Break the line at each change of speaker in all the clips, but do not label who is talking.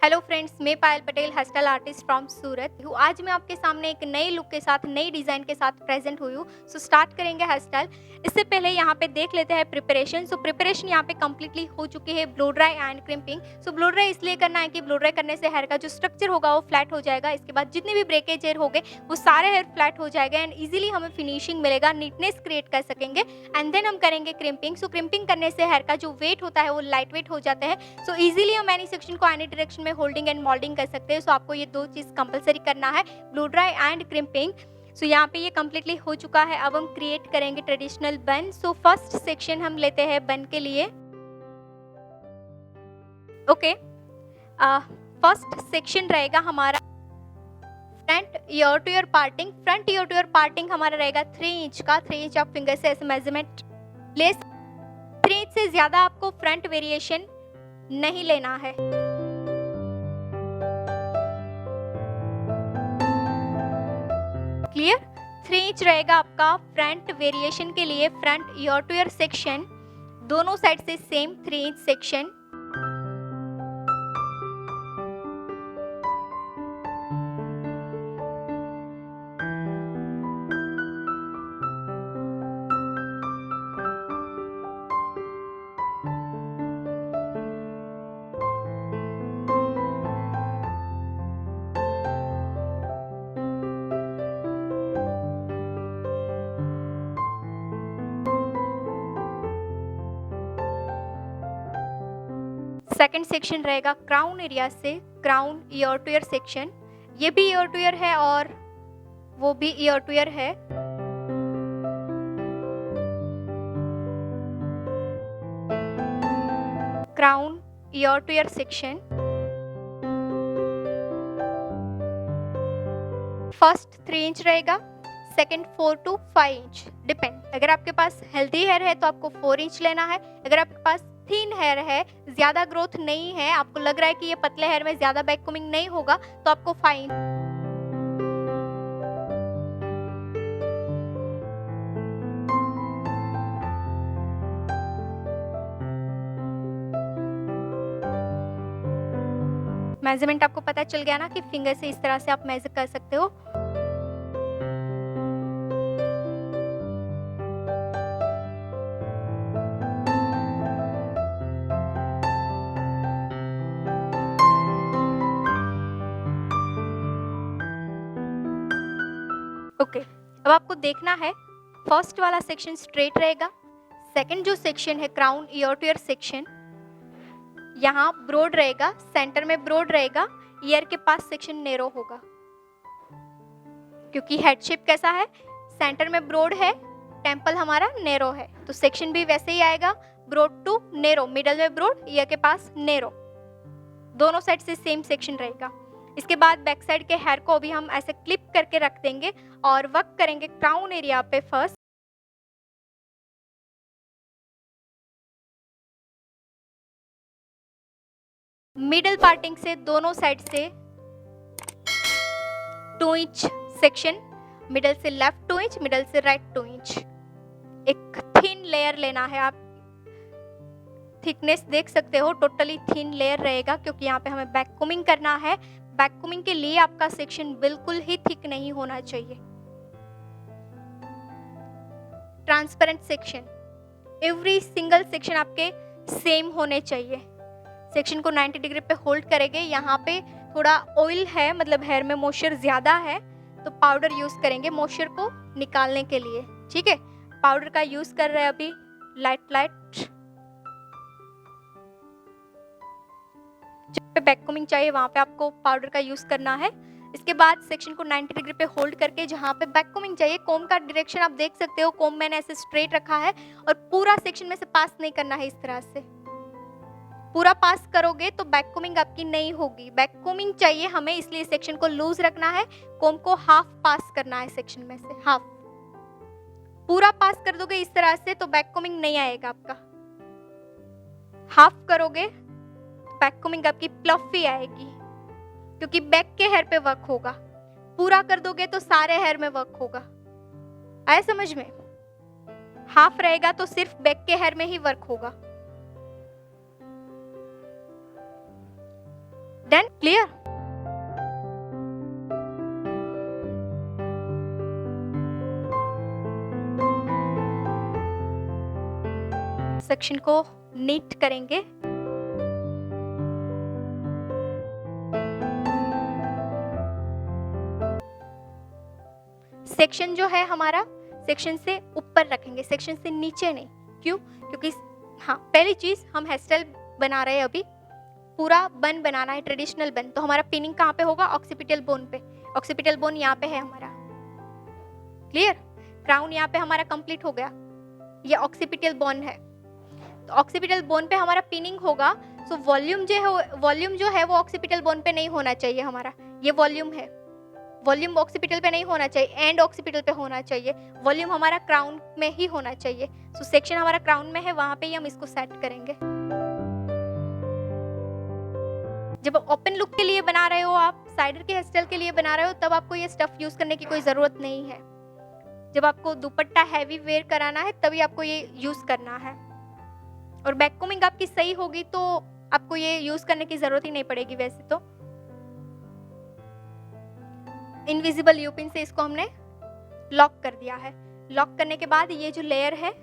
Hello friends, मैं Payal Patel hair style artist from Surat हूँ। आज मैं आपके सामने एक नए लुक के साथ नई डिज़ाइन के साथ प्रेजेंट हुई हूँ। सो स्टार्ट करेंगे हेयर स्टाइल। इससे पहले यहाँ पे देख लेते हैं प्रिपरेशन। सो प्रिपरेशन यहाँ पे कंप्लीटली हो चुकी है, blow dry and crimping. So blow dry इसलिए करना है कि ब्लो ड्राई करने से हेयर का जो स्ट्रक्चर होगा वो फ्लैट हो जाएगा। इसके बाद जितने भी ब्रेकेज हेयर हो गए वो सारे हेयर फ्लैट हो जाएगा एंड ईजिली हमें फिनिशिंग मिलेगा, नीटनेस क्रिएट कर सकेंगे। एंड देन हम करेंगे क्रिम्पिंग। सो क्रिम्पिंग करने से हेयर का जो वेट होता है वो लाइट वेट हो जाता है। सो इजीली हम एनी सेक्शन को एनी डायरेक्शन में होल्डिंग एंड मोल्डिंग कर सकते हैं। सो आपको ये दो चीज कंपलसरी करना है, ब्लो ड्राई एंड क्रिम्पिंग। सो यहाँ पे ये कंप्लीटली हो चुका है। अब हम क्रिएट करेंगे ट्रेडिशनल बन। सो फर्स्ट सेक्शन हम लेते हैं बन के लिए। ओके, फर्स्ट सेक्शन रहेगा हमारा front ear to ear parting. Front ear to ear parting हमारा रहेगा 3 इंच का। 3 इंच आप फिंगर से ऐसे मेजरमेंट ले। 3 इंच से ज्यादा आपको फ्रंट वेरिएशन नहीं लेना है। क्लियर? 3 इंच रहेगा आपका फ्रंट वेरिएशन के लिए। Front ear to year section दोनों साइड से same 3 inch section. Second section रहेगा क्राउन एरिया से crown year to year section. ये भी ईयर टू ईयर है और वो भी ईयर टू ईयर है। Crown year to year section first 3 inch रहेगा, सेकंड 4 to 5 इंच डिपेंड। अगर आपके पास हेल्दी हेयर है तो आपको 4 इंच लेना है। अगर आपके पास थिन हेयर है, ज्यादा ग्रोथ नहीं है, आपको लग रहा है कि ये पतले हेयर में ज्यादा बैक कमिंग नहीं होगा, तो आपको 5 इंच। मेजरमेंट आपको पता चल गया ना कि फिंगर से इस तरह से आप मेजर कर सकते हो। ओके, अब आपको देखना है फर्स्ट वाला सेक्शन स्ट्रेट रहेगा। सेकंड जो सेक्शन है crown year to year section, यहाँ ब्रॉड रहेगा, सेंटर में ब्रॉड रहेगा, ईयर के पास सेक्शन नैरो होगा। क्योंकि हेड शेप कैसा है, सेंटर में ब्रॉड है, टेम्पल हमारा नैरो है, तो सेक्शन भी वैसे ही आएगा, ब्रॉड टू नैरो, मिडल में ब्रॉड, ईयर के पास नैरो, दोनों साइड से सेम सेक्शन रहेगा। इसके बाद बैक साइड के हेयर को भी हम ऐसे क्लिप करके रख देंगे और वर्क करेंगे क्राउन एरिया पे फर्स्ट। मिडल पार्टिंग से दोनों साइड से 2 इंच सेक्शन, मिडल से लेफ्ट 2 इंच, मिडल से राइट 2 इंच। एक थिन लेयर लेना है। आप थिकनेस देख सकते हो, टोटली थिन लेयर रहेगा क्योंकि यहाँ पे हमें बैक कोमिंग करना है। बैक कोमिंग के लिए आपका सेक्शन बिल्कुल ही थिक नहीं होना चाहिए। Transparent section, every single section आपके सेम होने चाहिए। सेक्शन को 90 डिग्री पे होल्ड करेंगे। यहाँ पे थोड़ा ऑयल है, मतलब हेयर में मॉइस्चर ज्यादा है, तो पाउडर यूज करेंगे मॉइस्चर को निकालने के लिए। ठीक है, पाउडर का यूज कर रहे हैं अभी, लाइट लाइट। जहाँ पे बैक कोमिंग चाहिए वहां पे आपको पाउडर का यूज करना है। इसके बाद सेक्शन को 90 डिग्री पे होल्ड करके जहाँ पे बैक कोमिंग चाहिए, कोम का डायरेक्शन आप देख सकते हो, कोम मैंने ऐसे स्ट्रेट रखा है और पूरा सेक्शन में से पास नहीं करना है। इस तरह से पूरा पास करोगे तो बैक कोमिंग आपकी नहीं होगी। बैक कोमिंग चाहिए हमें, इसलिए सेक्शन को लूज रखना है, कोम को हाफ पास करना है सेक्शन में से, हाफ। पूरा पास कर दोगे इस तरह से तो बैक कोमिंग नहीं आएगा आपका। हाफ करोगे बैक कोमिंग आपकी प्लफी आएगी क्योंकि बैक के हेयर पे वर्क होगा। पूरा कर दोगे तो सारे हेयर में वर्क होगा। आया समझ में? हाफ रहेगा तो सिर्फ बैक के हेयर में ही वर्क होगा। Done, clear. सेक्शन को नीट करेंगे। सेक्शन जो है हमारा सेक्शन से ऊपर रखेंगे, सेक्शन से नीचे नहीं। क्यों? क्योंकि हाँ, पहली चीज हम हेयर स्टाइल बना रहे हैं, अभी पूरा बन बनाना है, ट्रेडिशनल बन। तो हमारा पिनिंग कहाँ पे होगा? ऑक्सीपिटल बोन पे। ऑक्सीपिटल बोन यहाँ पे है हमारा, क्लियर। क्राउन यहाँ पे हमारा कंप्लीट हो गया, ये ऑक्सीपिटल बोन है। तो ऑक्सीपिटल बोन पे हमारा पिनिंग होगा। सो वॉल्यूम जो है वो ऑक्सीपिटल बोन पे नहीं होना चाहिए हमारा। ये वॉल्यूम है, वॉल्यूम ऑक्सीपिटल पे नहीं होना चाहिए, एंड ऑक्सीपिटल पे होना चाहिए। वॉल्यूम हमारा क्राउन में ही होना चाहिए। सो सेक्शन हमारा क्राउन में है, वहां पे ही हम इसको सेट करेंगे। जब ओपन लुक के लिए बना रहे हो, आप साइडर के हेयर स्टाइल के लिए बना रहे हो, तब आपको ये स्टफ यूज करने की कोई जरूरत नहीं है। जब आपको दुपट्टा हैवी वेयर कराना है तभी आपको ये यूज करना है। और बैक कोमिंग आपकी सही होगी तो आपको ये यूज करने की जरूरत ही नहीं पड़ेगी। वैसे तो इनविजिबल यूपिन से इसको हमने लॉक कर दिया है। लॉक करने के बाद ये जो लेयर है,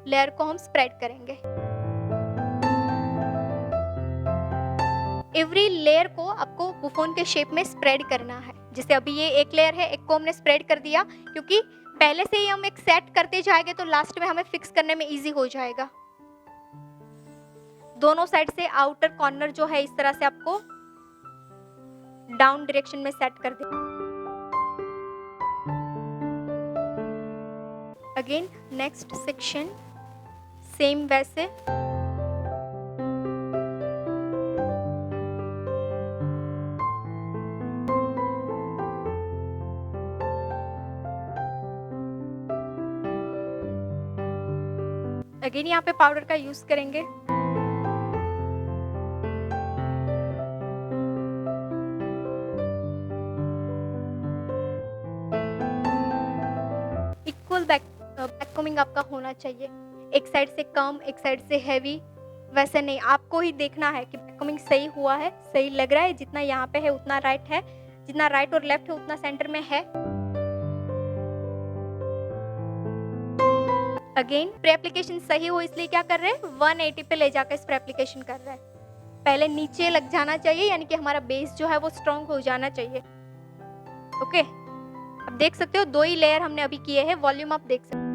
लेयर को हम स्प्रेड करेंगे। एवरी लेयर को आपको बुफोन के शेप में स्प्रेड करना है। जैसे अभी ये एक लेयर है, एक को हमने स्प्रेड कर दिया, क्योंकि पहले से ही हम एक सेट करते जाएंगे तो लास्ट में हमें फिक्स करने में इजी हो जाएगा। दोनों साइड से आउटर कॉर्नर जो है इस तरह से आपको डाउन डायरेक्शन में सेट कर दे। अगेन नेक्स्ट सेक्शन सेम वैसे। अगेन यहाँ पे पाउडर का यूज करेंगे। इक्वल बैक कोमिंग आपका होना चाहिए, एक साइड से कम एक साइड से हैवी, वैसे नहीं। आपको ही देखना है कि बैक कोमिंग सही हुआ है, सही लग रहा है। जितना यहाँ पे है उतना राइट है, जितना राइट और लेफ्ट है उतना सेंटर में है। अगेन प्री एप्लीकेशन सही हो इसलिए क्या कर रहे हैं, 180 पे ले जाकर स्प्रे एप्लीकेशन कर रहे हैं। पहले नीचे लग जाना चाहिए, यानी कि हमारा बेस जो है वो स्ट्रॉन्ग हो जाना चाहिए। ओके, अब देख सकते हो 2 ही लेयर हमने अभी किए हैं। वॉल्यूम आप देख सकते हो।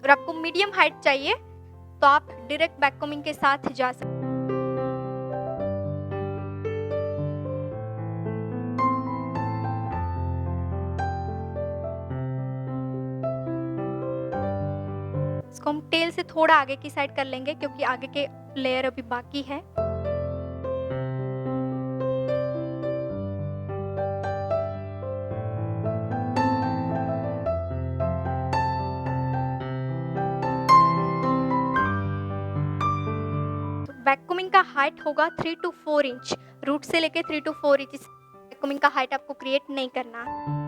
और आपको मीडियम हाइट चाहिए तो आप डायरेक्ट बैक कोमिंग के साथ जा सकते हैं। इसको हम टेल से थोड़ा आगे की साइड कर लेंगे क्योंकि आगे के लेयर अभी बाकी है। तो बैक कोमिंग का हाइट होगा 3 to 4 इंच, रूट से लेके 3 to 4 इंच। बैक कोमिंग का हाइट आपको क्रिएट नहीं करना है।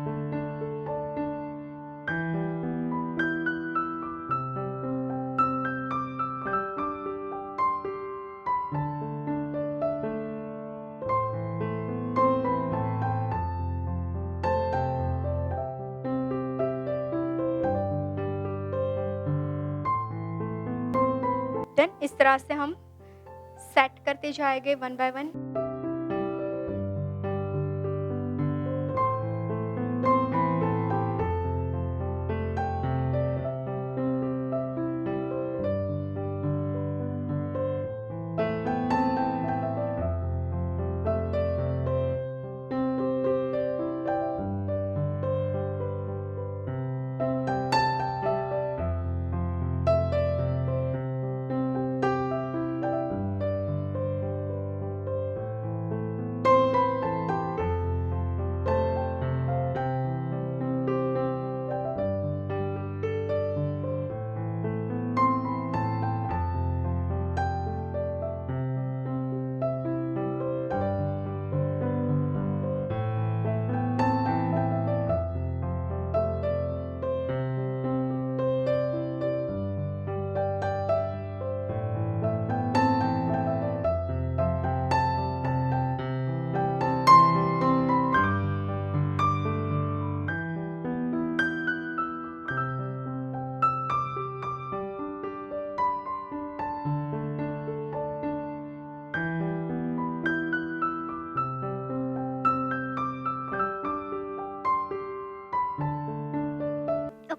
डन, इस तरह से हम सेट करते जाएंगे 1 by 1।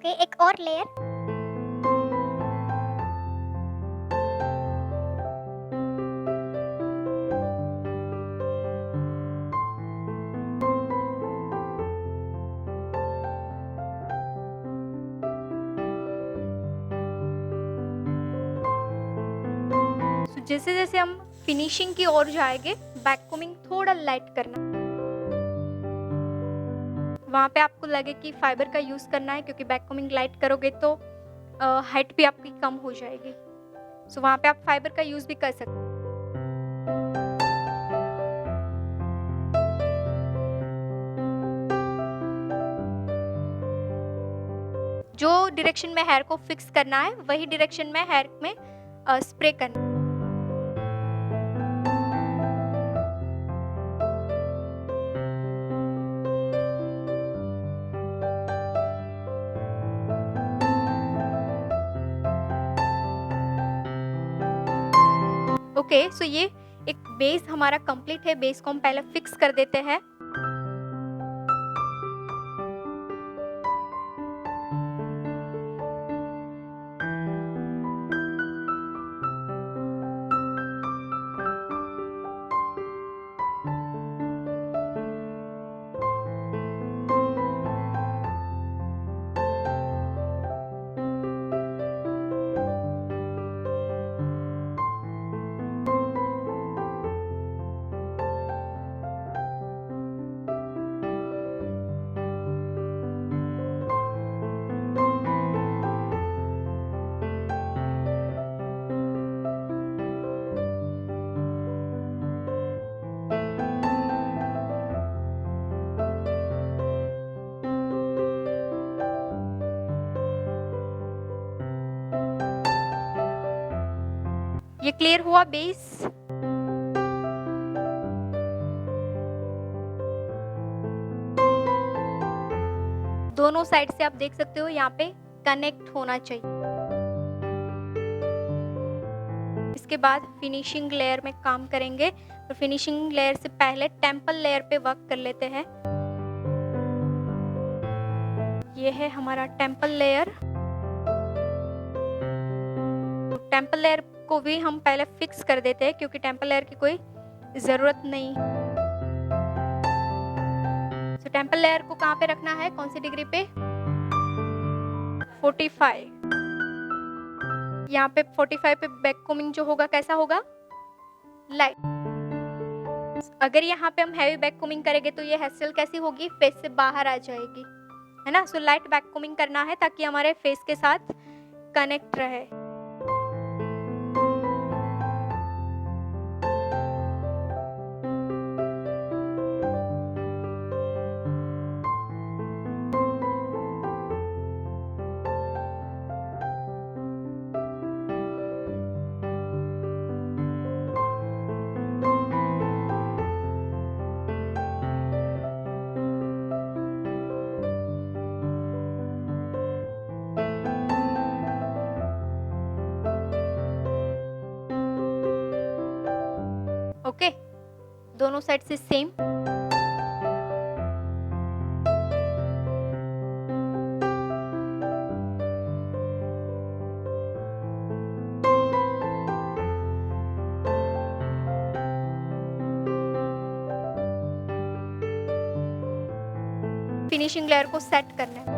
ओके, एक और लेयर।
सो जैसे जैसे हम फिनिशिंग की ओर जाएंगे, बैक कोमिंग थोड़ा लाइट करना। वहाँ पे आपको लगे कि फाइबर का यूज़ करना है, क्योंकि बैक कोमिंग लाइट करोगे तो हाइट भी आपकी कम हो जाएगी। सो वहाँ पे आप फाइबर का यूज़ भी कर सकते हैं। जो डायरेक्शन में हेयर को फिक्स करना है वही डायरेक्शन में हेयर में स्प्रे करना है। ओके, सो ये एक बेस हमारा कंप्लीट है। बेस को हम पहले फिक्स कर देते हैं। ये क्लियर हुआ बेस। दोनों साइड से आप देख सकते हो यहाँ पे कनेक्ट होना चाहिए। इसके बाद फिनिशिंग लेयर में काम करेंगे। तो फिनिशिंग लेयर से पहले टेम्पल लेयर पे वर्क कर लेते हैं। ये है हमारा टेम्पल लेयर। टेम्पल लेयर को भी हम पहले फिक्स कर देते हैं, क्योंकि टेम्पल लेयर की कोई ज़रूरत नहीं। तो टेम्पल लेयर को कहाँ पे रखना है, कौन सी डिग्री पे? 45। यहाँ पे 45 पे बैक कोमिंग जो होगा कैसा होगा? लाइट। अगर यहाँ पे हम हैवी बैक कोमिंग करेंगे तो ये हेयर स्टाइल कैसी होगी? फेस से बाहर आ जाएगी, है ना। सो लाइट बैक कोमिंग करना है ताकि हमारे फेस के साथ कनेक्ट रहे। ओके, दोनों साइड से सेम। फिनिशिंग लेयर को सेट करना है।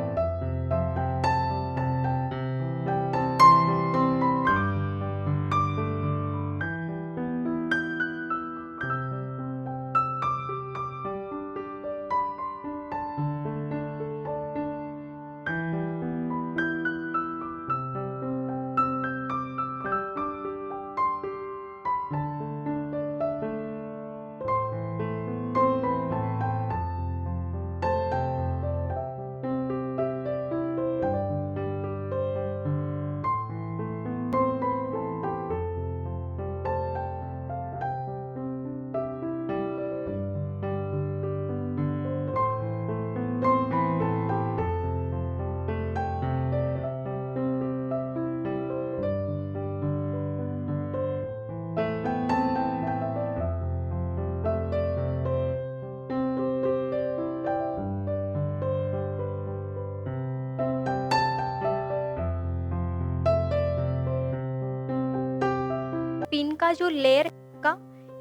इनका जो लेयर का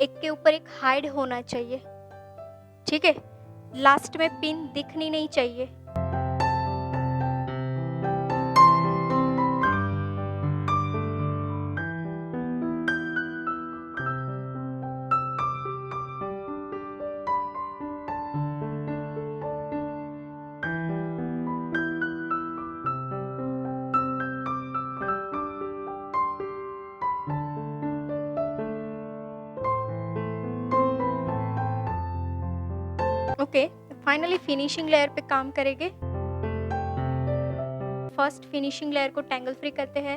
एक के ऊपर एक हाइड होना चाहिए, ठीक है। लास्ट में पिन दिखनी नहीं चाहिए। ओके, फाइनली फिनिशिंग लेयर पे काम करेंगे। फर्स्ट फिनिशिंग लेयर को टैंगल फ्री करते हैं।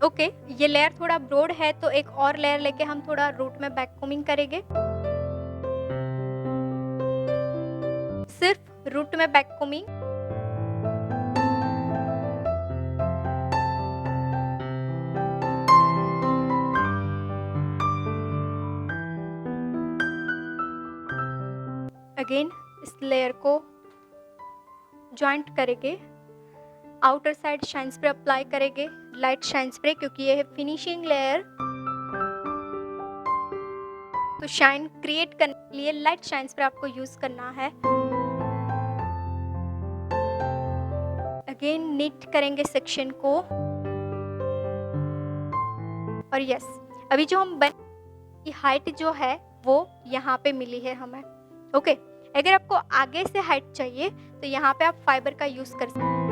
ओके, ये लेयर थोड़ा ब्रॉड है तो एक और लेयर लेके हम थोड़ा रूट में बैक कोमिंग करेंगे। सिर्फ रूट में बैक कोमिंग। अगेन इस लेयर को जॉइंट करेंगे। Outer side shine spray apply करेंगे, लाइट शाइन स्प्रे, क्योंकि ये है फिनिशिंग लेयर, तो शाइन क्रिएट करने के लिए लाइट शाइन स्प्रे आपको यूज करना है। अगेन नीट करेंगे सेक्शन को। और यस, अभी जो हम की हाइट जो है वो यहाँ पे मिली है हमें। ओके, अगर आपको आगे से हाइट चाहिए तो यहाँ पे आप फाइबर का यूज कर सकते हैं।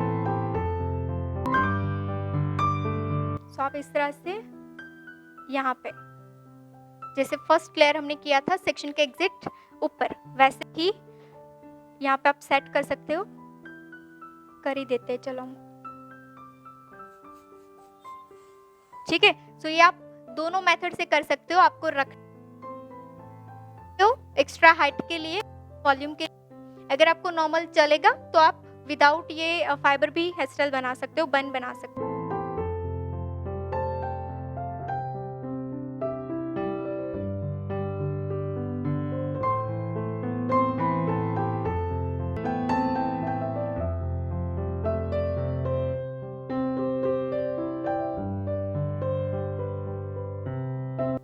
तो आप इस तरह से यहाँ पे जैसे फर्स्ट लेयर हमने किया था सेक्शन के एग्जैक्ट ऊपर, वैसे ही यहाँ पे आप सेट कर सकते हो। कर ही देते हैं, चलो, ठीक है। सो ये आप दोनों मेथड से कर सकते हो। आपको रख एक्स्ट्रा हाइट के लिए, वॉल्यूम के, अगर आपको नॉर्मल चलेगा तो आप विदाउट ये फाइबर भी हेयर स्टाइल बना सकते हो, बन बना सकते हो।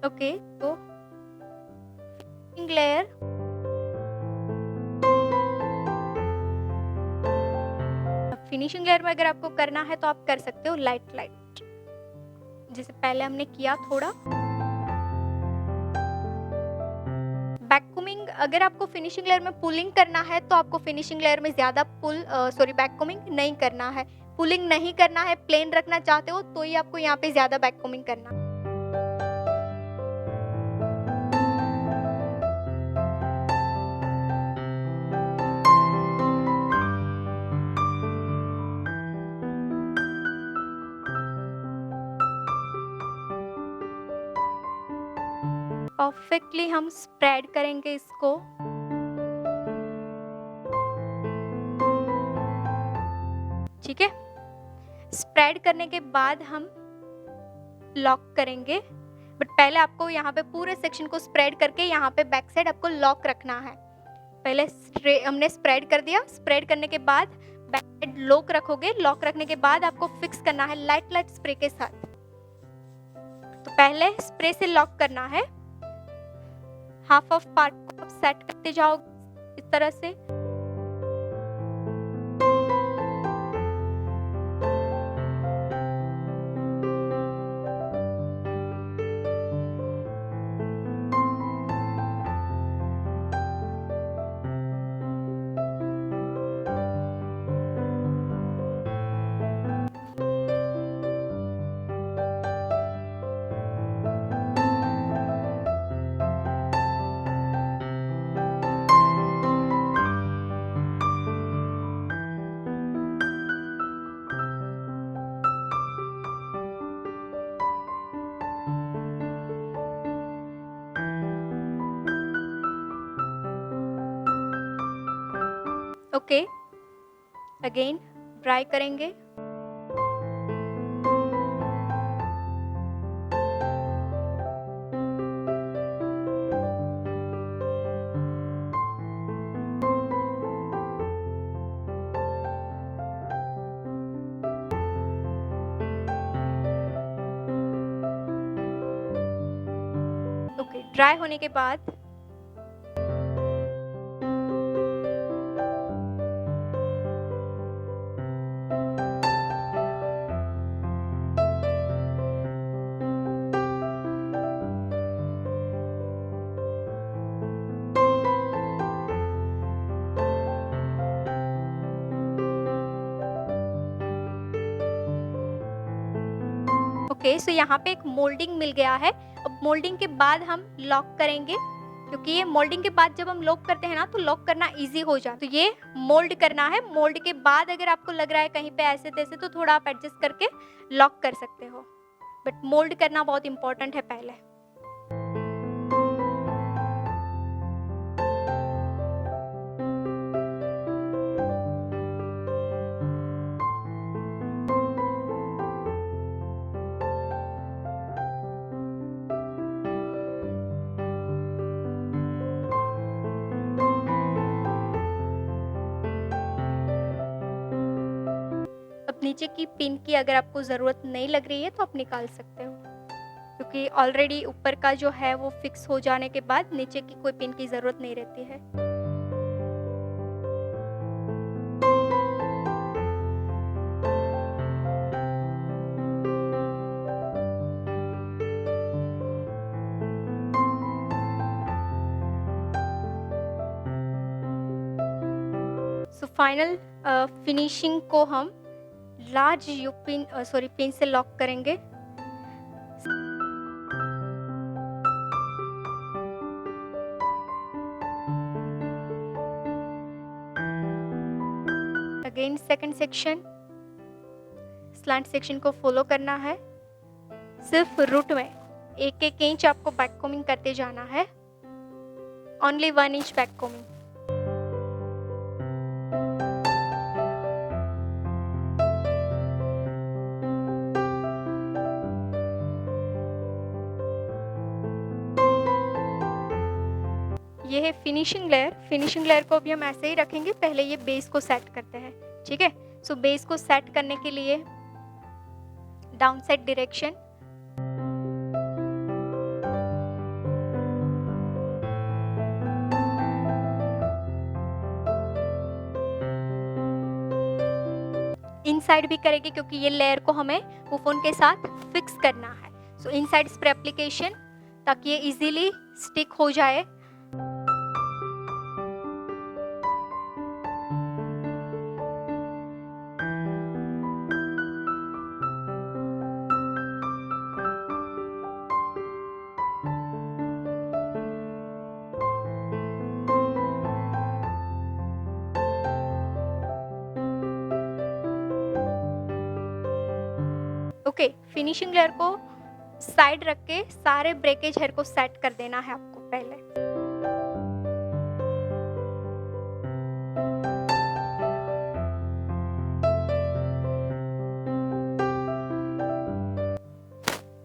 ओके, तो लेयर फिनिशिंग लेयर में अगर आपको करना है तो आप कर सकते हो लाइट लाइट, जैसे पहले हमने किया थोड़ा। बैककोमिंग अगर आपको फिनिशिंग लेयर में पुलिंग करना है तो आपको फिनिशिंग लेयर में ज्यादा बैककोमिंग नहीं करना है। पुलिंग नहीं करना है, प्लेन रखना चाहते हो तो ही आपको यहाँ पे ज्यादा बैककोमिंग करना है। परफेक्टली हम स्प्रेड करेंगे इसको। ठीक है, स्प्रेड करने के बाद हम लॉक करेंगे, बट पहले आपको यहाँ पे पूरे सेक्शन को स्प्रेड करके यहाँ पे बैक साइड आपको लॉक रखना है। पहले हमने स्प्रेड कर दिया, स्प्रेड करने के बाद बैक साइड लॉक रखोगे। लॉक रखने के बाद आपको फिक्स करना है लाइट लाइट स्प्रे के साथ। तो पहले स्प्रे से लॉक करना है, हाफ ऑफ पार्ट को आप सेट करते जाओगे इस तरह से। ओके, अगेन ड्राई करेंगे। ड्राई होने के बाद ओके, सो यहाँ पे एक मोल्डिंग मिल गया है। अब मोल्डिंग के बाद हम लॉक करेंगे, क्योंकि ये मोल्डिंग के बाद जब हम लॉक करते हैं ना तो लॉक करना इजी हो जाता है। तो ये मोल्ड करना है। मोल्ड के बाद अगर आपको लग रहा है कहीं पे ऐसे तैसे तो थोड़ा आप एडजस्ट करके लॉक कर सकते हो, बट मोल्ड करना बहुत इंपॉर्टेंट है पहले। अब नीचे की पिन की अगर आपको ज़रूरत नहीं लग रही है तो आप निकाल सकते हो, क्योंकि ऑलरेडी ऊपर का जो है वो फिक्स हो जाने के बाद नीचे की कोई पिन की ज़रूरत नहीं रहती है। सो फाइनल फिनिशिंग को हम लार्ज यू पिन पिन से लॉक करेंगे। Again second section, slant section को फॉलो करना है। सिर्फ रूट में एक एक इंच आपको बैक कोमिंग करते जाना है। Only 1 inch back combing. ये है फिनिशिंग लेयर। फिनिशिंग लेयर को भी हम ऐसे ही रखेंगे। पहले ये बेस को सेट करते हैं, ठीक है। सो बेस को सेट करने के लिए डाउन साइड डायरेक्शन, इनसाइड भी करेंगे क्योंकि ये लेयर को हमें वूफोन के साथ फिक्स करना है। सो इनसाइड स्प्रे एप्लीकेशन ताकि ये इजीली स्टिक हो जाए। ओके, फिनिशिंग लेयर को साइड रख के सारे ब्रेकेज हेयर को सेट कर देना है आपको पहले।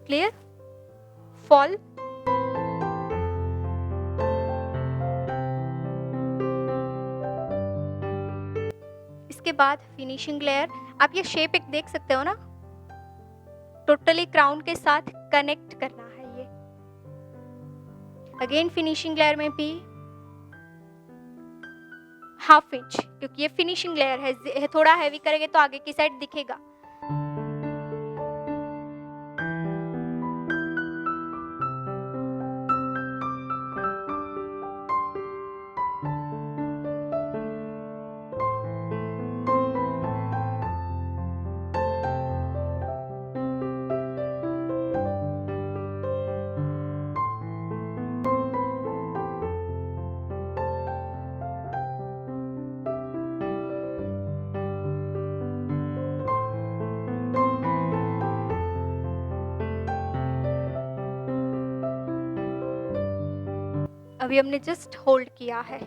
क्लियर? फॉल। इसके बाद फिनिशिंग लेयर, आप ये शेप एक देख सकते हो ना, टोटली क्राउन के साथ कनेक्ट करना है ये। अगेन फिनिशिंग लेयर में भी 1/2 इंच, क्योंकि ये फिनिशिंग लेयर है, थोड़ा हैवी करेंगे तो आगे की साइड दिखेगा। अभी हमने जस्ट होल्ड किया है।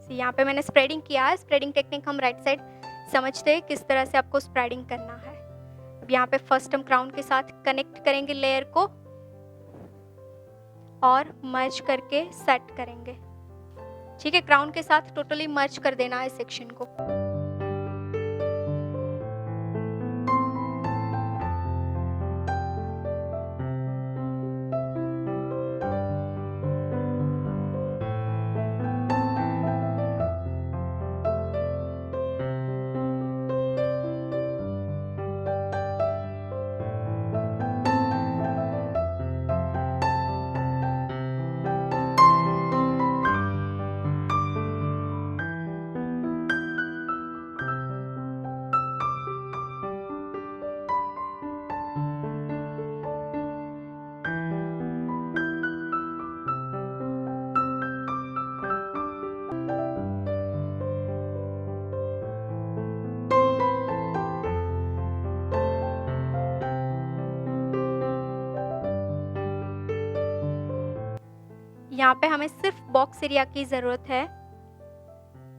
यहाँ पे मैंने स्प्रेडिंग किया है। स्प्रेडिंग टेक्निक हम राइट साइड समझते हैं किस तरह से आपको स्प्रेडिंग करना है। अब यहाँ पे फर्स्ट हम क्राउन के साथ कनेक्ट करेंगे लेयर को और मर्ज करके सेट करेंगे, ठीक है। क्राउन के साथ टोटली मर्ज कर देना है सेक्शन को। यहाँ पे हमें सिर्फ बॉक्स एरिया की ज़रूरत है।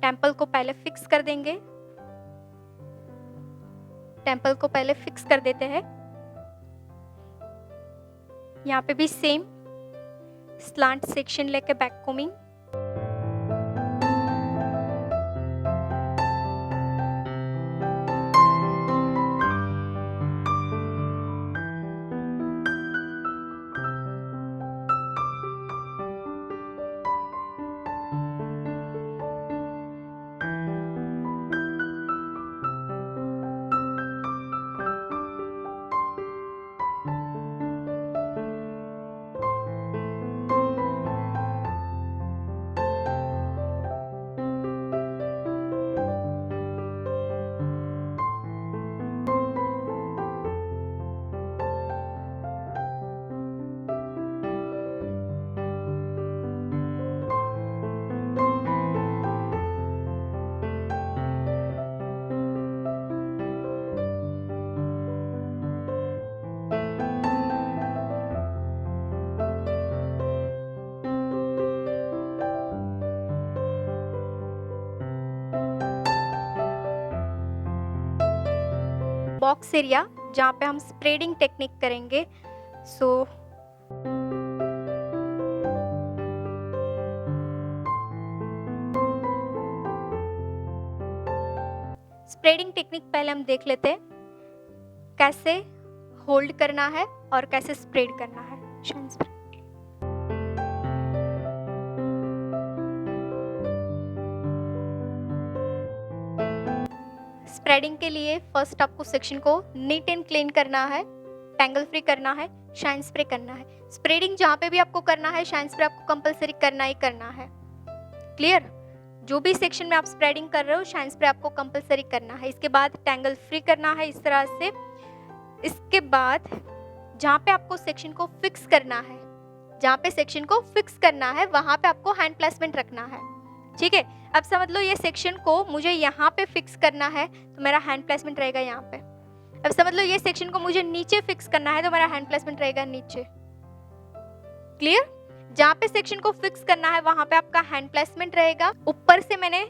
टेम्पल को पहले फिक्स कर देंगे, टेम्पल को पहले फिक्स कर देते हैं। यहाँ पे भी सेम स्लांट सेक्शन लेके बैक कोमिंग। बॉक्स एरिया जहाँ पे हम स्प्रेडिंग टेक्निक करेंगे। स्प्रेडिंग टेक्निक पहले हम देख लेते हैं, कैसे होल्ड करना है और कैसे स्प्रेड करना है। स्प्रेडिंग के लिए फर्स्ट आपको सेक्शन को नीट एंड क्लीन करना है, टैंगल फ्री करना है, शाइन स्प्रे करना है। स्प्रेडिंग जहाँ पे भी आपको करना है, शाइन स्प्रे आपको कंपलसरी करना ही करना है। क्लियर? जो भी सेक्शन में आप स्प्रेडिंग कर रहे हो, शाइन स्प्रे आपको कंपलसरी करना है। इसके बाद टैंगल फ्री करना है इस तरह से। इसके बाद जहाँ पे आपको सेक्शन को फिक्स करना है, जहाँ पे सेक्शन को फिक्स करना है वहाँ पे आपको हैंड प्लेसमेंट रखना है। ठीक है, अब समझ लो ये सेक्शन को मुझे यहाँ पे फिक्स करना है तो मेरा हैंड प्लेसमेंट रहेगा यहाँ पे। अब समझ लो ये सेक्शन को मुझे नीचे फिक्स करना है तो मेरा हैंड प्लेसमेंट रहेगा नीचे। क्लियर? जहाँ पे सेक्शन को फिक्स करना है वहां पे आपका हैंड प्लेसमेंट रहेगा। ऊपर से मैंने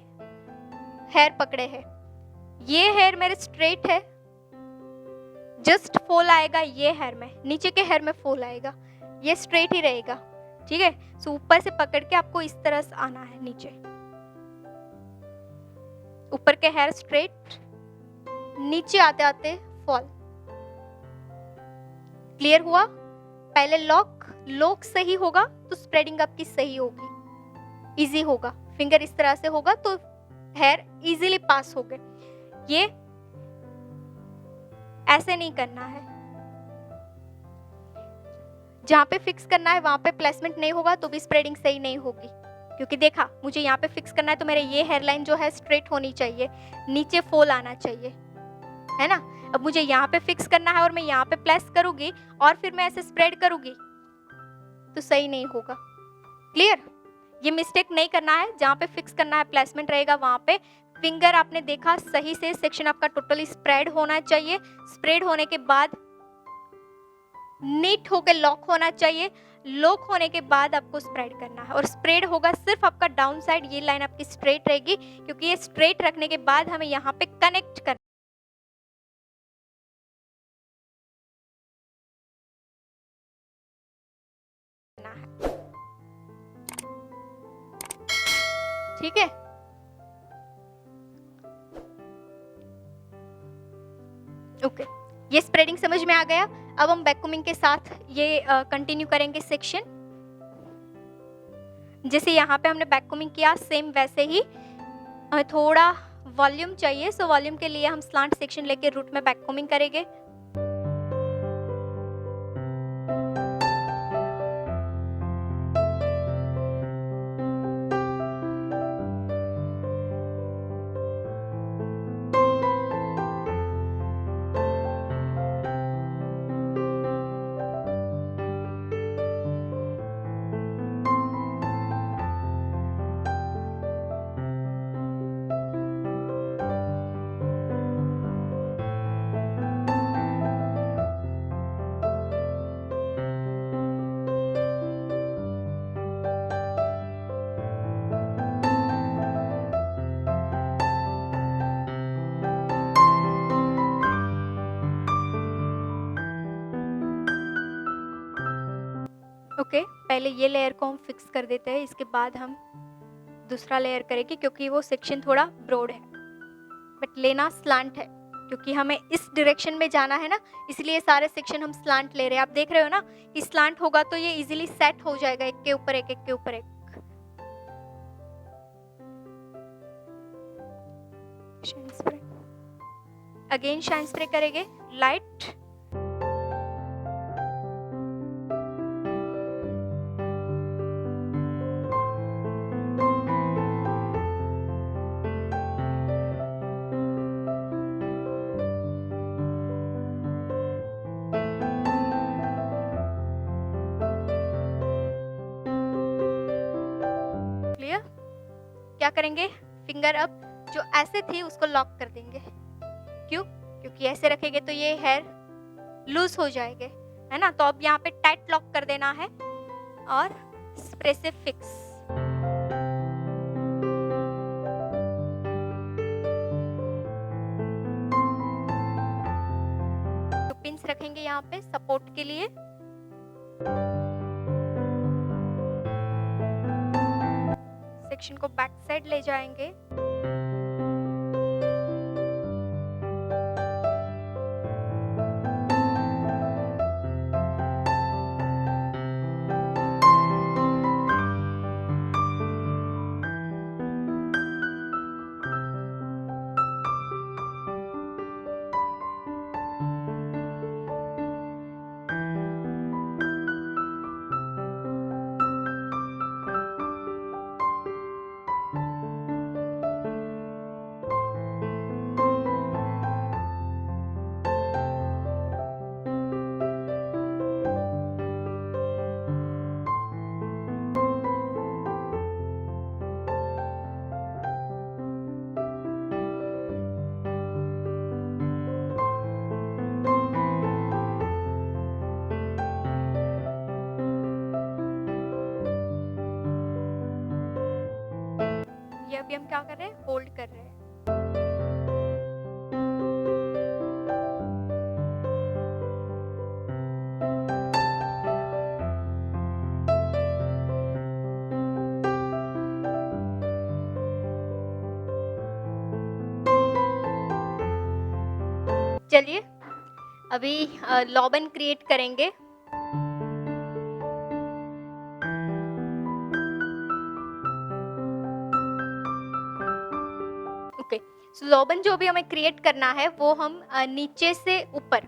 हेयर पकड़े हैं, ये हेयर मेरे स्ट्रेट है, जस्ट फोल आएगा ये हेयर में, नीचे के हेयर में फोल आएगा, ये स्ट्रेट ही रहेगा। ठीक है, सो ऊपर से पकड़ के आपको इस तरह से आना है नीचे, ऊपर के हेयर स्ट्रेट, नीचे आते आते फॉल। क्लियर हुआ? पहले लॉक सही होगा तो स्प्रेडिंग आपकी सही होगी, इजी होगा। फिंगर इस तरह से होगा तो हेयर इजीली पास हो गए। ये ऐसे नहीं करना है, जहां पे फिक्स करना है वहां पे प्लेसमेंट नहीं होगा तो भी स्प्रेडिंग सही नहीं होगी। क्योंकि देखा, मुझे यहाँ पे फिक्स करना है तो मेरे ये हेयर लाइन जो है स्ट्रेट होनी चाहिए, नीचे फोल आना चाहिए, है ना। अब मुझे यहाँ पे फिक्स करना है और मैं यहाँ पे प्लेस करूंगी और फिर मैं ऐसे स्प्रेड करूंगी तो सही नहीं होगा। क्लियर? ये मिस्टेक नहीं करना है, जहाँ पे फिक्स करना है प्लेसमेंट रहेगा वहां पे। फिंगर आपने देखा सही से, सेक्शन आपका टोटली स्प्रेड होना चाहिए। स्प्रेड होने के बाद नीट होकर लॉक होना चाहिए, लॉक होने के बाद आपको स्प्रेड करना है। और स्प्रेड होगा सिर्फ आपका डाउन साइड, ये लाइन आपकी स्ट्रेट रहेगी क्योंकि ये स्ट्रेट रखने के बाद हमें यहाँ पे कनेक्ट करना है। ठीक है, ओके, ये स्प्रेडिंग समझ में आ गया। अब हम बैककोमिंग के साथ ये कंटिन्यू करेंगे सेक्शन। जैसे यहाँ पे हमने बैककोमिंग किया, सेम वैसे ही थोड़ा वॉल्यूम चाहिए, सो वॉल्यूम के लिए हम स्लांट सेक्शन लेके रूट में बैककोमिंग करेंगे। ओके, पहले ये लेयर को हम फिक्स कर देते हैं, इसके बाद हम दूसरा लेयर करेंगे क्योंकि वो सेक्शन थोड़ा ब्रॉड है, बट लेना स्लांट है क्योंकि हमें इस डायरेक्शन में जाना है ना, इसलिए सारे सेक्शन हम स्लांट ले रहे हैं। आप देख रहे हो ना कि स्लांट होगा तो ये इजीली सेट हो जाएगा, एक के ऊपर एक, एक के ऊपर एक। Shine spray, again shine spray करेंगे, लाइट, क्लियर। क्या करेंगे, फिंगर अब जो ऐसे थी उसको लॉक कर देंगे। क्यों? क्योंकि ऐसे रखेंगे तो ये हेयर लूज हो जाएंगे, है ना। तो अब यहाँ पे टाइट लॉक कर देना है और स्प्रे से फिक्स। तो पिंस रखेंगे यहाँ पे सपोर्ट के लिए। सेक्शन को बैक साइड ले जाएंगे। ये अभी हम क्या कर रहे हैं, होल्ड कर रहे हैं। चलिए अभी लॉबन क्रिएट करेंगे। ओके, सो लॉबन जो भी हमें क्रिएट करना है वो हम नीचे से ऊपर,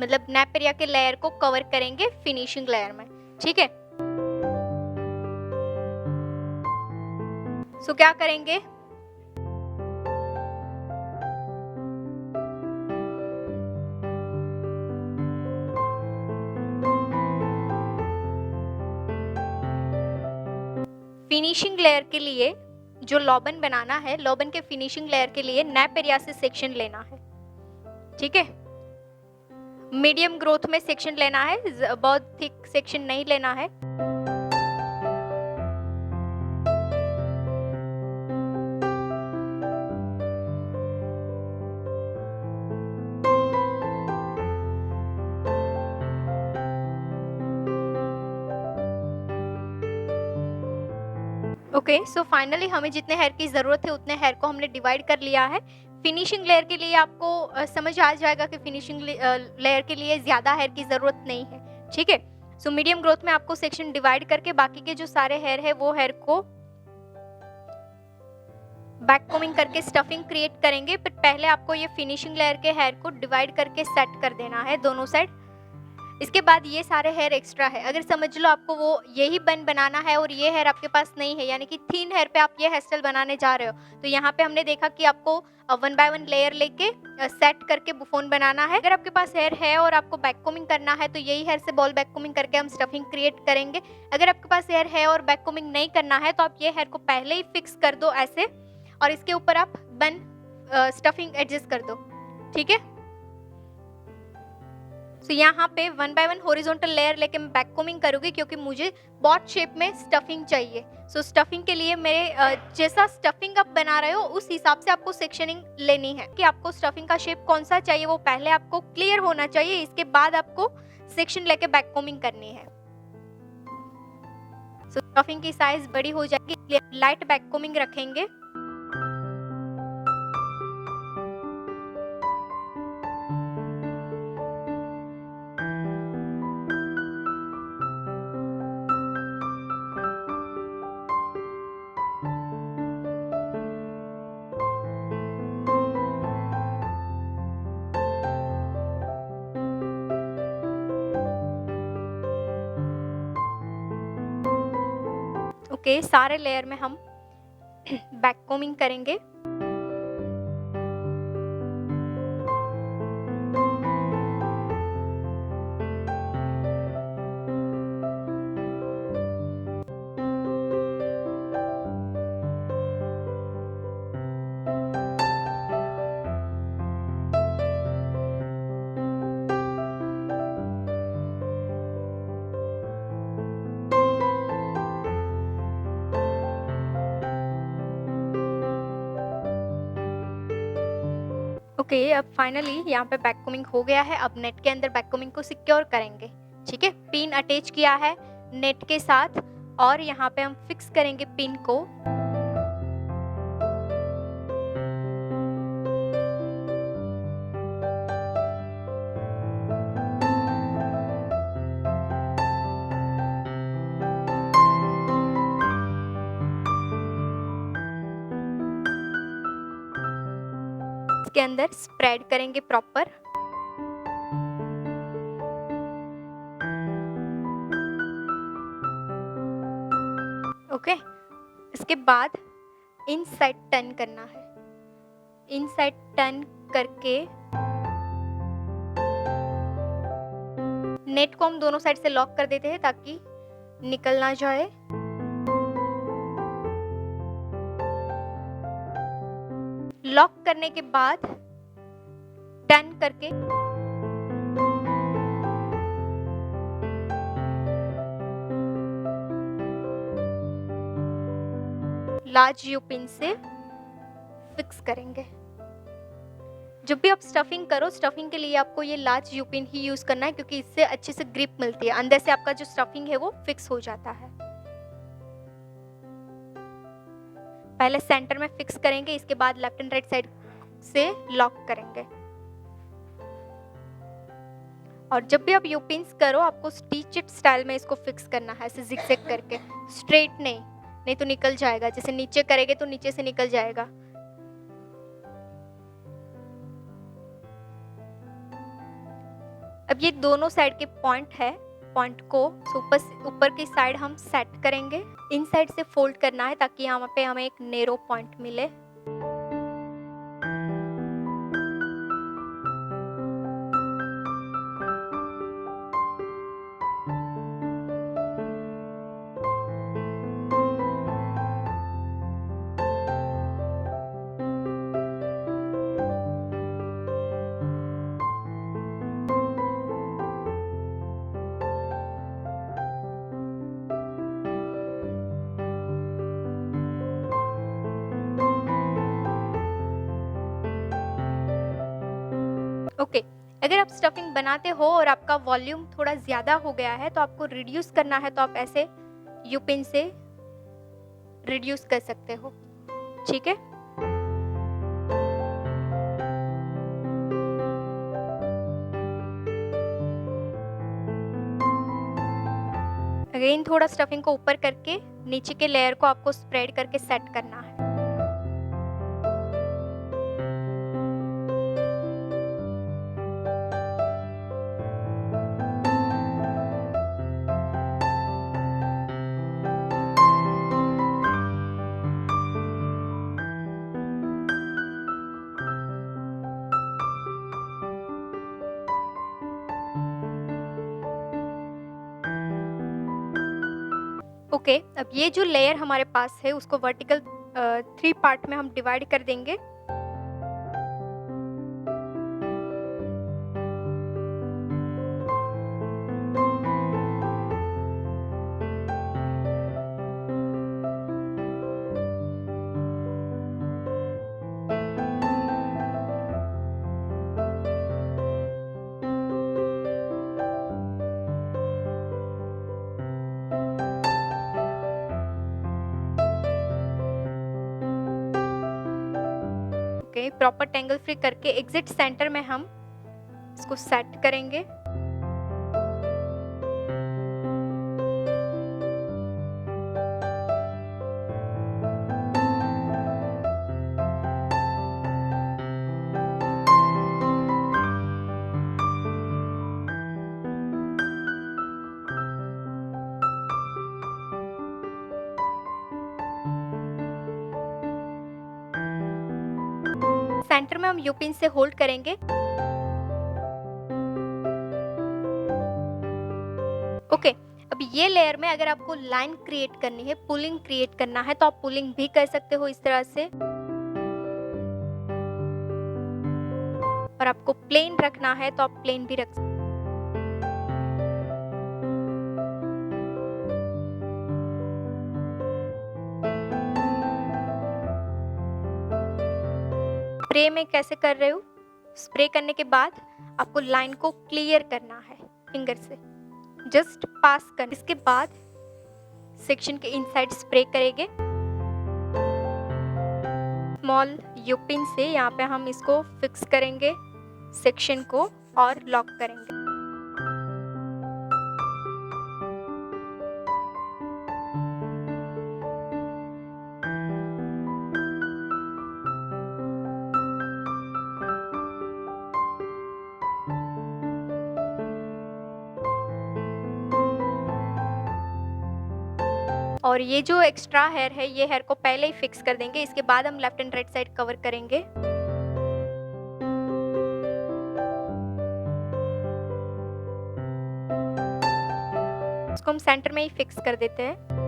मतलब नैप एरिया के लेयर को कवर करेंगे फिनिशिंग लेयर में, ठीक है। सो क्या करेंगे, फिनिशिंग लेयर के लिए जो लॉबन बनाना है, लॉबन के फिनिशिंग लेयर के लिए नैप एरिया से सेक्शन लेना है, ठीक है। मीडियम ग्रोथ में सेक्शन लेना है, बहुत थिक सेक्शन नहीं लेना है। ओके, सो फाइनली हमें जितने हेयर की ज़रूरत है उतने हेयर को हमने डिवाइड कर लिया है। फिनिशिंग लेयर के लिए आपको समझ आ जाएगा कि फिनिशिंग लेयर के लिए ज़्यादा हेयर की ज़रूरत नहीं है, ठीक है। सो मीडियम ग्रोथ में आपको सेक्शन डिवाइड करके बाकी के जो सारे हेयर है वो हेयर को बैक कोमिंग करके स्टफिंग क्रिएट करेंगे। बट पहले आपको ये फिनिशिंग लेयर के हेयर को डिवाइड करके सेट कर देना है दोनों साइड। इसके बाद ये सारे हेयर एक्स्ट्रा है, अगर समझ लो आपको वो यही बन बनाना है और ये हेयर आपके पास नहीं है, यानी कि थिन हेयर पे आप ये हेयर स्टाइल बनाने जा रहे हो, तो यहाँ पे हमने देखा कि आपको 1 बाय 1 लेयर लेके सेट करके बुफोन बनाना है। अगर आपके पास हेयर है और आपको बैक कोमिंग करना है तो यही हेयर से बॉल बैक कोमिंग करके हम स्टफिंग क्रिएट करेंगे। अगर आपके पास हेयर है और बैक कोमिंग नहीं करना है तो आप ये हेयर को पहले ही फिक्स कर दो ऐसे, और इसके ऊपर आप बन स्टफिंग एडजस्ट कर दो, ठीक है। तो यहाँ पे 1 बाय 1 हॉरिजॉन्टल लेयर लेके मैं बैक कोमिंग करूँगी क्योंकि मुझे बॉट शेप में स्टफिंग चाहिए। सो स्टफिंग के लिए मेरे जैसा स्टफिंग आप बना रहे हो उस हिसाब से आपको सेक्शनिंग लेनी है कि आपको स्टफिंग का शेप कौन सा चाहिए वो पहले आपको क्लियर होना चाहिए, इसके बाद आपको सेक्शन लेके बैक कोमिंग करनी है, सो स्टफिंग की साइज़ बड़ी हो जाएगी, इसलिए लाइट वैक्यूमिंग रखेंगे। ओके, सारे लेयर में हम वैक्यूमिंग करेंगे। ओके, अब फाइनली यहाँ पे वैक्यूमिंग हो गया है। अब नेट के अंदर वैक्यूमिंग को सिक्योर करेंगे। ठीक है, पिन अटैच किया है नेट के साथ और यहाँ पे हम फिक्स करेंगे पिन को। इसके अंदर स्प्रेड करेंगे प्रॉपर। ओके, इसके बाद इनसाइड टर्न करना है। इनसाइड टर्न करके नेट को हम दोनों साइड से लॉक कर देते हैं ताकि निकल ना जाए। लॉक करने के बाद टर्न करके लार्ज यू पिन से फिक्स करेंगे। जब भी आप स्टफिंग करो, स्टफिंग के लिए आपको ये large you pin he use करना है क्योंकि इससे अच्छे से ग्रिप मिलती है, अंदर से आपका जो स्टफिंग है वो फिक्स हो जाता है। पहले सेंटर में फिक्स करेंगे, इसके बाद लेफ्ट एंड राइट साइड से लॉक करेंगे। और जब भी आप यू पिन्स करो, आपको स्टिचड स्टाइल में इसको फिक्स करना है, ऐसे जिगजैग करके, स्ट्रेट नहीं तो निकल जाएगा। जैसे नीचे करेंगे तो नीचे से निकल जाएगा। अब ये दोनों साइड के पॉइंट है, पॉइंट को ऊपर की साइड हम सेट करेंगे। इन साइड से फोल्ड करना है ताकि यहाँ पे हमें एक नेरो पॉइंट मिले। ओके, अगर आप स्टफिंग बनाते हो और आपका वॉल्यूम थोड़ा ज़्यादा हो गया है तो आपको रिड्यूस करना है, तो आप ऐसे यू पिन से रिड्यूस कर सकते हो। ठीक है, अगेन थोड़ा स्टफिंग को ऊपर करके नीचे के लेयर को आपको स्प्रेड करके सेट करना है। ओके, अब ये जो लेयर हमारे पास है उसको वर्टिकल 3 पार्ट में हम डिवाइड कर देंगे। ओके, प्रॉपर टैंगल फ्री करके एग्जिट सेंटर में हम इसको सेट करेंगे। सेंटर में हम यू पिन से होल्ड करेंगे। ओके, अब ये लेयर में अगर आपको लाइन क्रिएट करनी है, पुलिंग क्रिएट करना है, तो आप पुलिंग भी कर सकते हो इस तरह से। और आपको प्लेन रखना है तो आप प्लेन भी रख सकते हो। स्प्रे में कैसे कर रहे हो? स्प्रे करने के बाद आपको लाइन को क्लियर करना है फिंगर से, जस्ट पास कर। इसके बाद सेक्शन के इनसाइड स्प्रे करेंगे। स्मॉल यू पिन से यहाँ पे हम इसको फिक्स करेंगे सेक्शन को और लॉक करेंगे। और ये जो एक्स्ट्रा हेयर है, ये हेयर को पहले ही फिक्स कर देंगे। इसके बाद हम left and right side cover करेंगे। इसको हम सेंटर में ही फिक्स कर देते हैं।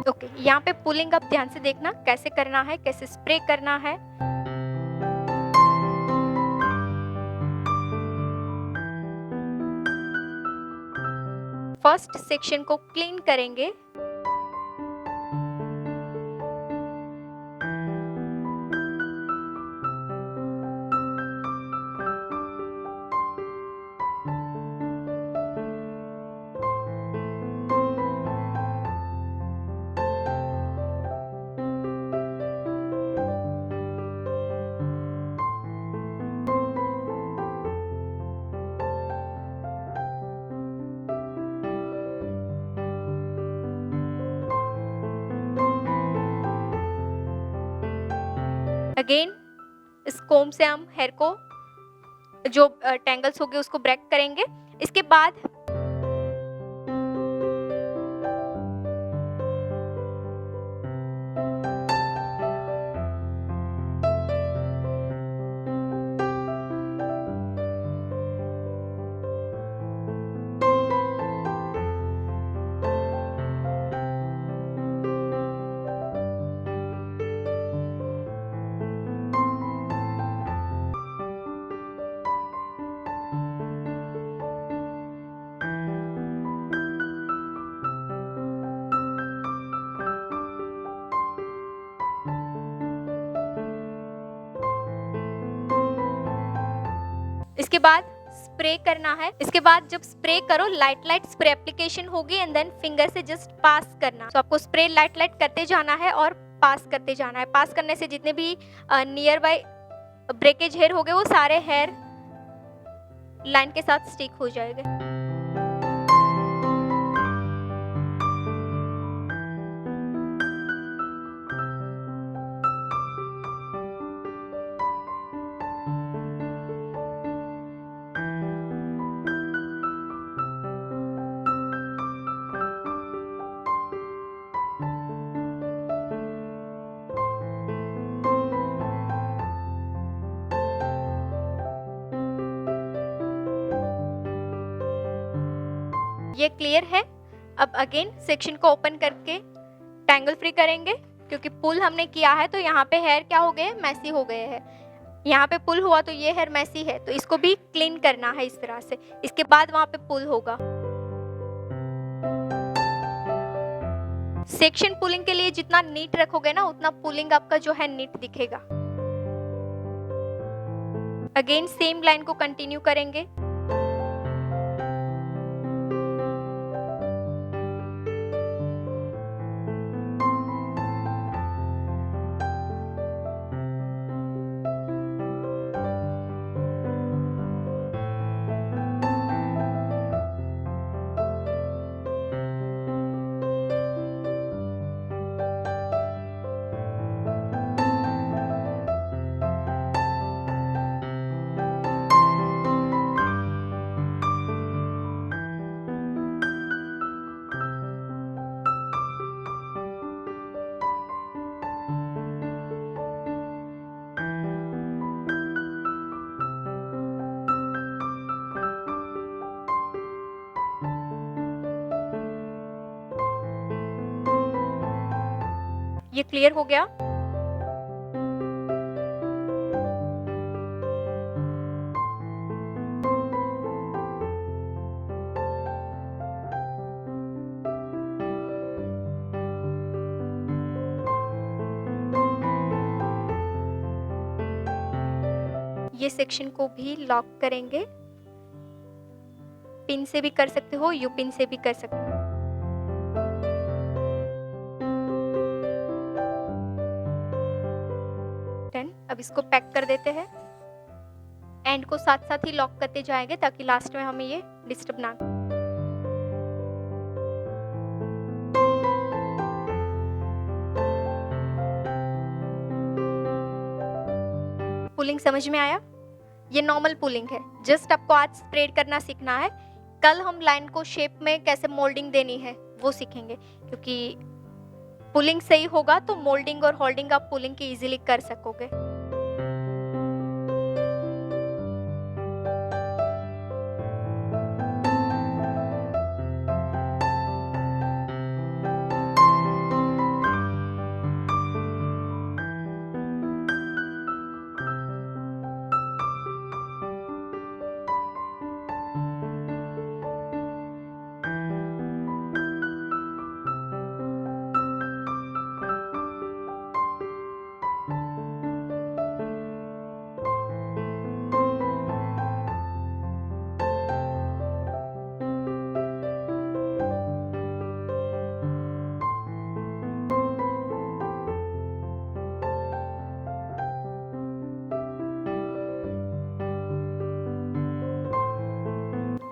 ओके, यहाँ पे पुलिंग आप ध्यान से देखना कैसे करना है, कैसे स्प्रे करना है। फर्स्ट सेक्शन को क्लीन करेंगे। अगेन इस कोम से हम हेयर को जो टेंगल्स हो गए उसको ब्रेक करेंगे। इसके बाद इसके बाद स्प्रे करना है। इसके बाद जब स्प्रे करो, लाइट स्प्रे एप्लीकेशन होगी एंड देन फिंगर से जस्ट पास करना। तो आपको स्प्रे लाइट करते जाना है और पास करते जाना है। पास करने से जितने भी नियर बाय ब्रेकेज हेयर हो गए वो सारे हेयर लाइन के साथ स्टिक हो जाएंगे। ये क्लियर है। अब अगेन सेक्शन को ओपन करके टैंगल फ्री करेंगे, क्योंकि पुल हमने किया है तो यहाँ पे हेयर क्या हो गए, मैसी हो गए हैं। यहाँ पे पुल हुआ तो ये हेयर मैसी है, तो इसको भी क्लीन करना है इस तरह से। इसके बाद वहाँ पे पुल होगा। सेक्शन पुलिंग के लिए जितना नीट रखोगे ना, उतना पुलिंग आपका जो है नीट दिखेगा। अगेन सेम लाइन को कंटिन्यू करेंगे। ये क्लियर हो गया। ये सेक्शन को भी लॉक करेंगे। पिन से भी कर सकते हो, यू पिन से भी कर सकते हो। डन। अब इसको पैक कर देते हैं। एंड को साथ साथ ही लॉक करते जाएंगे ताकि लास्ट में हमें ये डिस्टर्ब ना करे। पुलिंग समझ में आया? ये नॉर्मल पुलिंग है, जस्ट आपको आज स्प्रेड करना सीखना है। कल हम लाइन को शेप में कैसे मोल्डिंग देनी है वो सीखेंगे, क्योंकि पुलिंग सही होगा तो मोल्डिंग और होल्डिंग आप पुलिंग की इजीली कर सकोगे।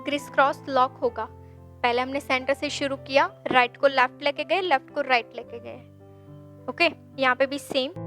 क्रिस क्रॉस लॉक होगा। पहले हमने सेंटर से शुरू किया, राइट को लेफ्ट लेके गए, लेफ्ट को राइट लेके गए। ओके, यहाँ पे भी सेम।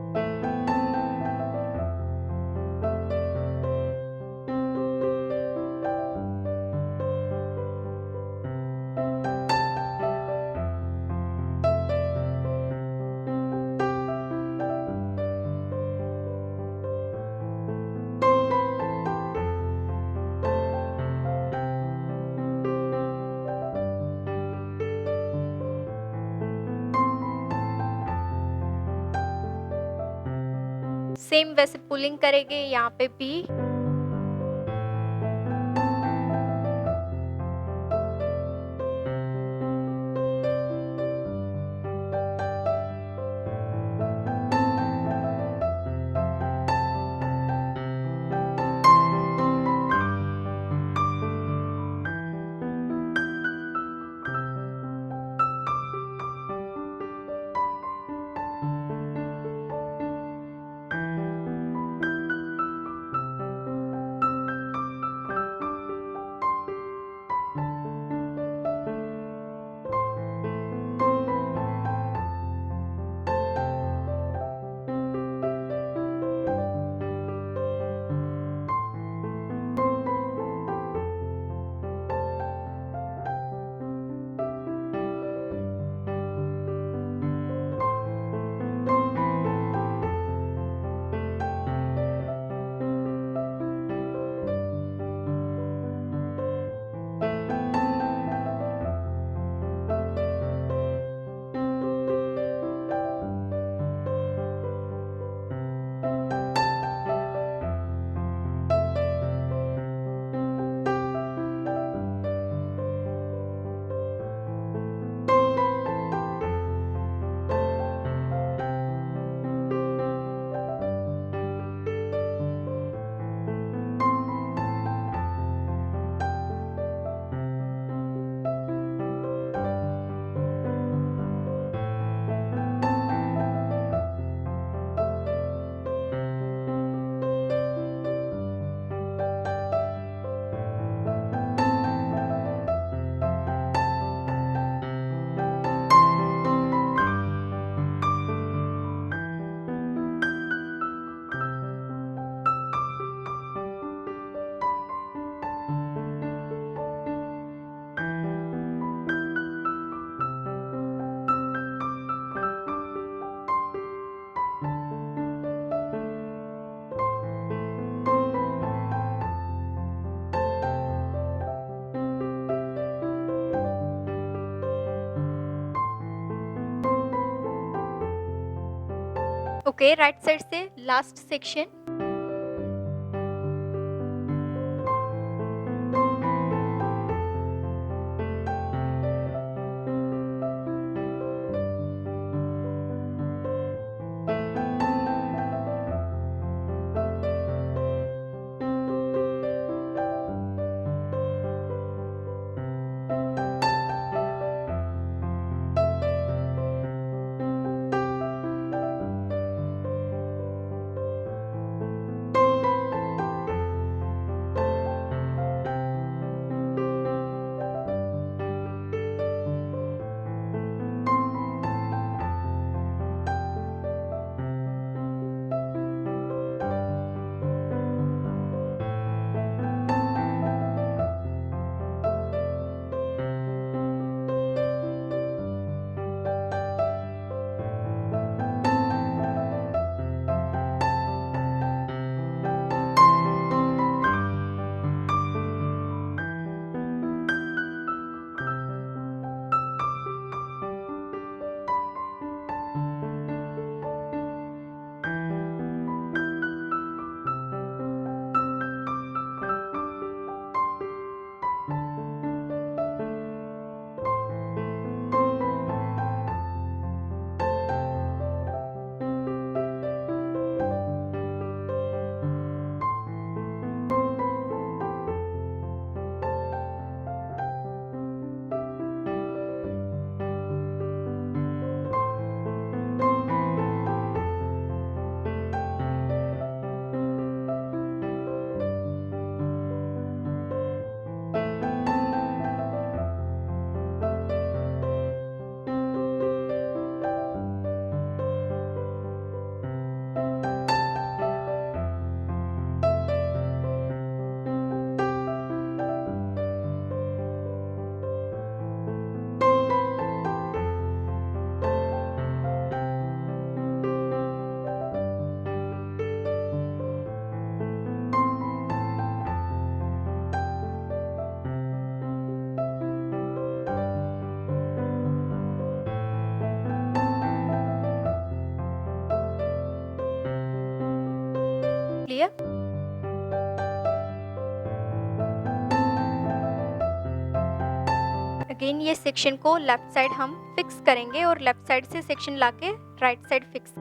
सेम वैसे पुलिंग करेंगे यहाँ पे भी। ओके, राइट साइड से लास्ट सेक्शन। क्लियर? अगेन ये सेक्शन को लेफ्ट साइड हम फिक्स करेंगे और लेफ्ट साइड से सेक्शन लाके राइट साइड फिक्स।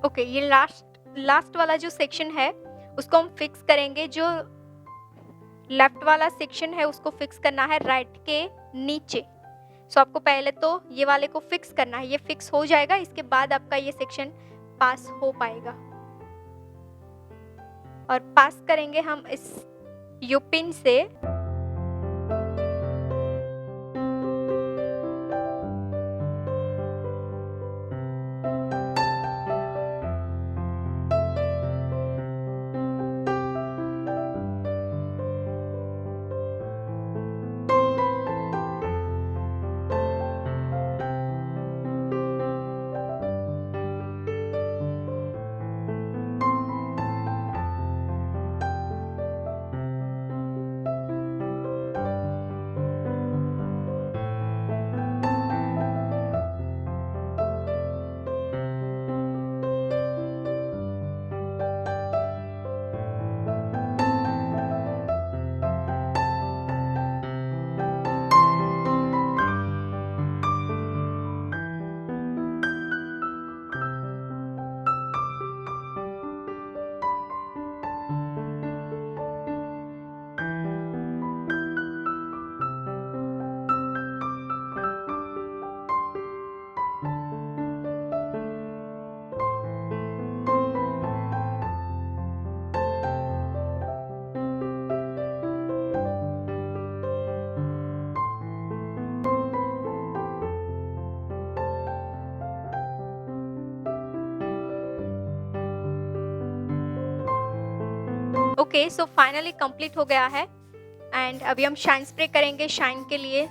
ओके, ये लास्ट वाला जो सेक्शन है उसको हम फिक्स करेंगे। जो लेफ्ट वाला सेक्शन है उसको फिक्स करना है राइट के नीचे। सो आपको पहले तो ये वाले को फिक्स करना है, ये फिक्स हो जाएगा, इसके बाद आपका ये सेक्शन पास हो पाएगा। और पास करेंगे हम इस यू पिन से। ओके, सो फाइनली कंप्लीट हो गया है। एंड अभी हम शाइन स्प्रे करेंगे शाइन के लिए।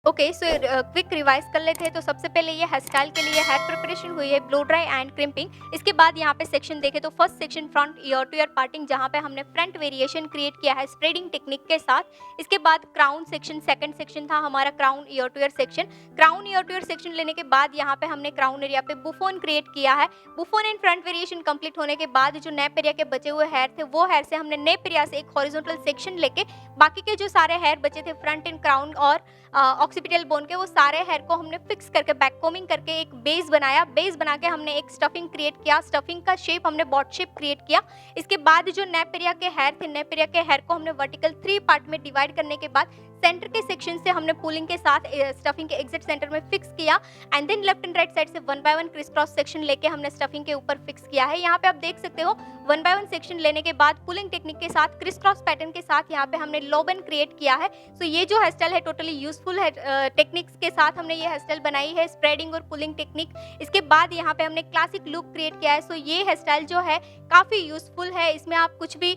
ओके, सो क्विक रिवाइज कर लेते हैं। तो सबसे पहले ये हेयर स्टाइल के लिए हेयर प्रिपरेशन हुई है, ब्लो ड्राई एंड क्रिम्पिंग। इसके बाद यहाँ पे सेक्शन देखें तो first section front ear to ear parting, जहाँ पे हमने फ्रंट वेरिएशन क्रिएट किया है स्प्रेडिंग टेक्निक के साथ। इसके बाद क्राउन सेक्शन, सेकंड सेक्शन था हमारा crown year to year section. Crown year to year section लेने के बाद यहाँ पे हमने क्राउन एरिया पे बुफोन क्रिएट किया है। Buffon and front variation complete होने के बाद जो नेप एरिया के बचे हुए हेयर थे, वो हेयर से हमने नेप एरिया से एक हॉरिजॉन्टल सेक्शन लेके बाकी के जो सारे हेयर बचे थे फ्रंट एंड क्राउन और ऑक्सीपिटल बोन के, वो सारे हेयर को हमने फिक्स करके बैक कोमिंग करके एक बेस बनाया। बेस बना के हमने एक स्टफिंग क्रिएट किया। स्टफिंग का शेप हमने बॉट शेप क्रिएट किया। इसके बाद जो नेप एरिया के हेयर थे, नेप एरिया के हेयर को हमने वर्टिकल 3 पार्ट में डिवाइड करने के बाद सेंटर के सेक्शन से हमने पुलिंग के साथ स्टफिंग के एग्जैक्ट सेंटर में फिक्स किया। And then left and right side से 1 बाय 1 क्रिस क्रॉस सेक्शन लेके हमने स्टफिंग के ऊपर फिक्स किया है। यहाँ पे आप देख सकते हो 1 बाय 1 सेक्शन लेने के बाद पुलिंग टेक्निक के साथ क्रिस क्रॉस पैटर्न के साथ यहाँ पे हमने लोबन क्रिएट किया है। सो ये जो हेयर स्टाइल है टोटली यूजफुल है। टेक्निक्स के साथ हमने ये हेयर स्टाइल बनाई है, स्प्रेडिंग और पुलिंग टेक्निक। इसके बाद यहाँ पे हमने क्लासिक लुक क्रिएट किया है। सो ये हेयर स्टाइल जो है काफ़ी यूजफुल है। इसमें आप कुछ भी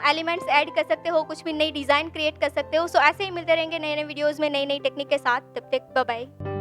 एलिमेंट्स ऐड कर सकते हो, कुछ भी नई डिज़ाइन क्रिएट कर सकते हो। सो ऐसे ही मिलते रहेंगे नए नए वीडियोज़ में नई नई टेक्निक के साथ। तब तक बाय बाय।